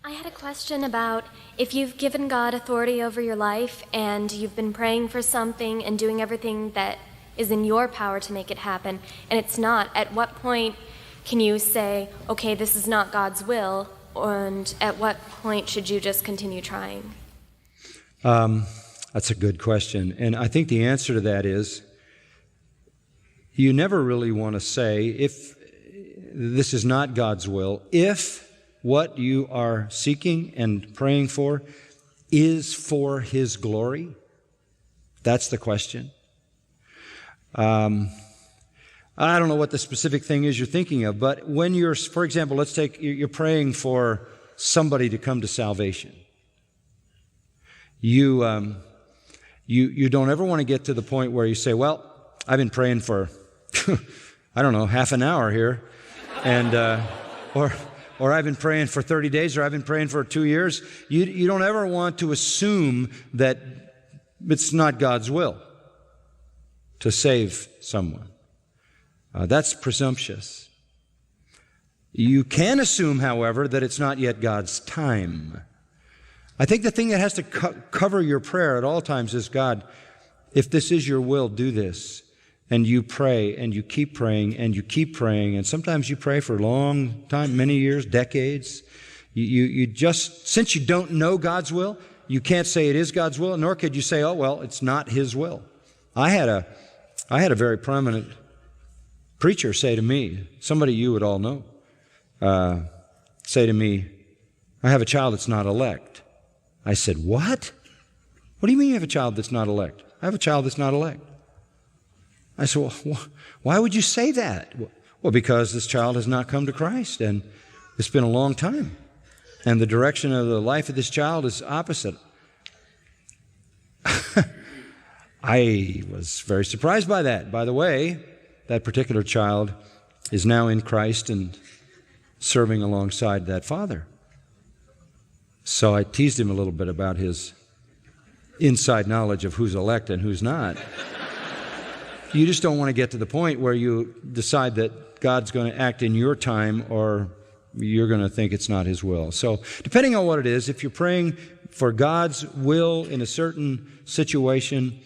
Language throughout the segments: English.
I had a question about if you've given God authority over your life and you've been praying for something and doing everything that is in your power to make it happen, and it's not, at what point can you say, okay, this is not God's will, and at what point should you just continue trying? That's a good question. And I think the answer to that is you never really want to say, if this is not God's will, if what you are seeking and praying for is for His glory. That's the question. I don't know what the specific thing is you're thinking of, but when you're, for example, let's take, you're praying for somebody to come to salvation. You don't ever want to get to the point where you say, well, I've been praying for, I don't know, half an hour here, and or I've been praying for 30 days, or I've been praying for 2 years. You don't ever want to assume that it's not God's will to save someone. That's presumptuous. You can assume, however, that it's not yet God's time. I think the thing that has to cover your prayer at all times is, God, if this is your will, do this. And you pray, and you keep praying, and you keep praying, and sometimes you pray for a long time, many years, decades. You just, since you don't know God's will, you can't say it is God's will, nor could you say, oh, well, it's not His will. I had a very prominent preacher say to me, somebody you would all know, say to me, I have a child that's not elect. I said, what? What do you mean you have a child that's not elect? I have a child that's not elect. I said, well, why would you say that? Well, because this child has not come to Christ, and it's been a long time. And the direction of the life of this child is opposite. I was very surprised by that. By the way, that particular child is now in Christ and serving alongside that father. So I teased him a little bit about his inside knowledge of who's elect and who's not. You just don't want to get to the point where you decide that God's going to act in your time, or you're going to think it's not His will. So depending on what it is, if you're praying for God's will in a certain situation,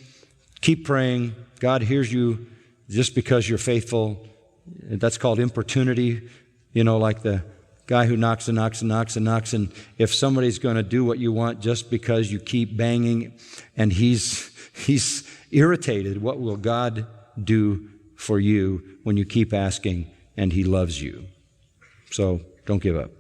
keep praying. God hears you just because you're faithful. That's called importunity. You know, like the guy who knocks and knocks and knocks and knocks, and if somebody's going to do what you want just because you keep banging and he's irritated, what will God do for you when you keep asking and He loves you? So don't give up.